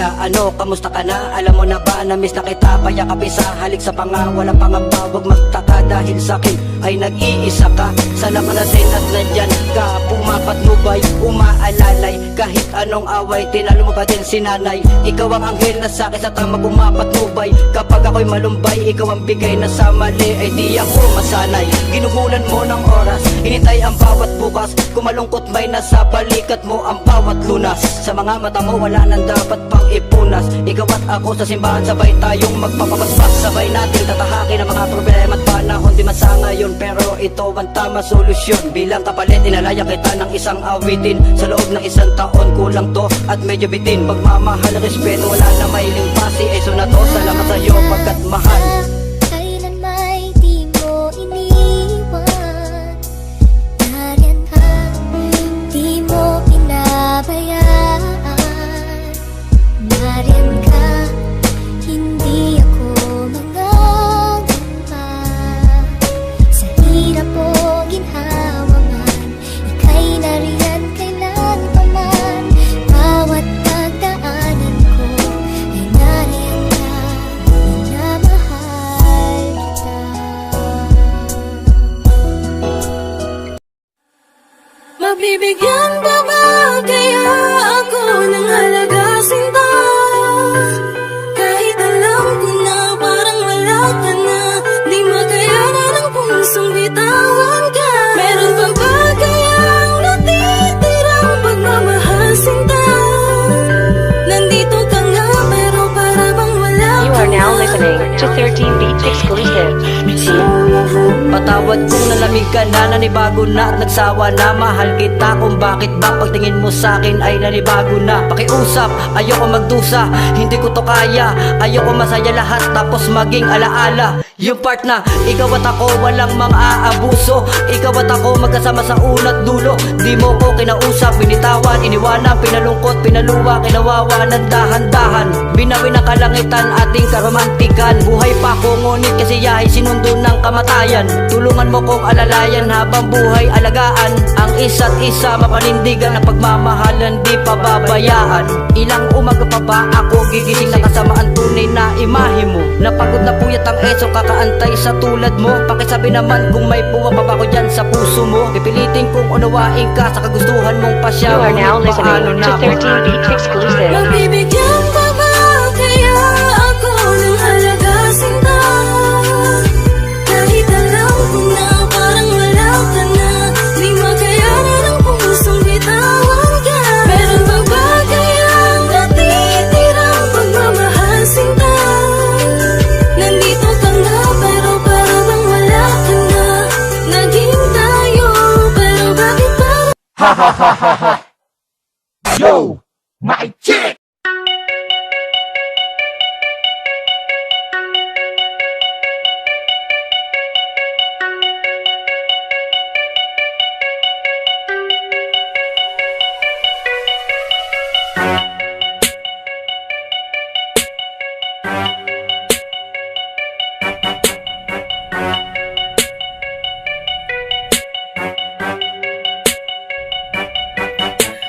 kuya, ano, kamusta ka na? Alam mo na ba, na-miss na kita, kaya kapisa, halik sa panga, walang pangamba, wag magtaka dahil sa'kin ay nag-iisa ka. Sana ka natin at nandyan ka, pumapatnubay, umaalalay, kahit anong away, tinalo mo pa din si nanay. Ikaw ang anghel na sa'kin sa tama pumapatnubay, kapag ako'y malumbay, ikaw ang bigay na sa mali, ay di ako masanay. Ginugulan mo ng oras, hinintay ang bawat bukas, kumalungkot may nasa balikat mo ang bawat lunas. Sa mga mata mo wala nang dapat pang ipunas, ikaw at ako sa simbahan sabay tayong magpapabasbas, sabay natin tatahakin ang mga problema at panahon di man sa ngayon, pero ito ang tama solusyon. Bilang kapalit inalaya kita ng isang awitin, sa loob ng isang taon kulang to at medyo bitin. Pagmamahal, respeto, wala na may limpasi, eso na to, salamat sa'yo pagkat mahal. Kailan may di mo iniwan, nariyan ka, di mo pinabayaan. Nariyan ka, hindi ako mangangamba. Sa hirap o ginhawa man, ika'y nariyan kailan pa man. Bawat pagdaanan ko ay nariyan ka, minamahal kita. Magbibigyan pa ba kaya ako ng halaga, sinta? Kahit alam ko na parang wala ka na, di makayanan ang pusong bitawan ka. Meron pa ba kayang natitirang pagmamahal, sinta? Nandito ka nga pero para bang wala ka. You are now listening to 13 Beats Exclusive. Patawad kung nalamig ka na, nanibago na at nagsawa na. Mahal kita kung bakit ba pagtingin mo sa'kin ay nanibago na. Pakiusap, ayoko magdusa, hindi ko to kaya. Ayoko masaya lahat tapos maging alaala. Yung part na ikaw at ako walang mga aabuso, ikaw at ako magkasama sa una't dulo. Di mo ko kinausap, binitawan, iniwanan, pinalungkot, pinaluwa, kinawawa ng dahan-dahan. Binawi ng kalangitan ating karomantikan. Buhay pa ko ngunit kasiyahay sinundo ng kamatayan. Tulungan mo kong alalayan habang buhay alagaan ang isa't isa, mapanindigan ang pagmamahalan di pababayaan. Ilang umaga pa ba ako gigising na kasama ang tunay na imahe mo? Napagod na puyat ang eso kakaantay sa tulad mo. Pakisabi naman kung may puwa pa ba ko dyan sa puso mo. Pipilitin kong unawain ka sa kagustuhan mong pasya. You are now listening to 13 Beats Exclusive. Magbibigyan pa ba kaya ako ng halaga, sinta? Kahit alam ko na parang wala ka na, di makayanan ang pusong bitawan ka. Meron pa ba kayang natitirang pagmamahal, sinta? Nandito ka nga pero para bang wala ka na. Naging tayo pero bakit parang Ha ha ha ha ha. Yo, my chick.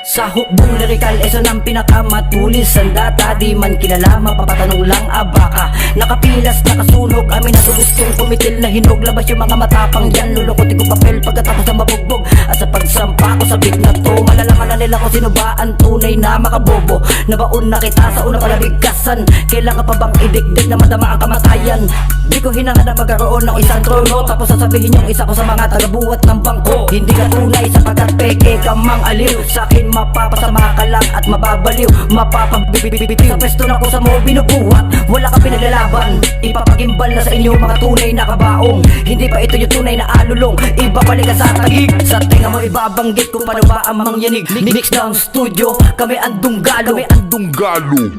Sa hukbong lirikal, eso ng pinakamatulis ang data. Di man kilala, mapapatanong lang abaka. Nakapilas, nakasunog, amin na gustong kumitil na hinog. Labas yung mga matapang yan, lulukotin ko papel pagkatapos na mabugbog. At sa pagsampa ko sa beat na to, malalaman na nila kung sino ba ang tunay na makabobo. Nabaon na kita sa una pala bigkasan, kailangan pa bang idikdik na madama ang kamatayan? Di ko hinangad na magkaroon ng isang trono, tapos sasabihin yung isa ko sa mga tagabuhat ng bangko. Hindi ka tunay sapagkat peke ka mang aliw. Sa'kin mapapasama ka lang at mababaliw, mapapabibibibitiw. Sa pwesto na ko sa mo binubuhat, wala ka pinaglalaban. Ipapagimbal na sa inyo mga tunay na kabaong. Hindi pa ito yung tunay na alulong, iba pali ka sa tagig. Sa tenga mo ibabanggit kung paano ba ang mangyanig. Mix down studio, kami ang dunggalo, kami ang dunggalo.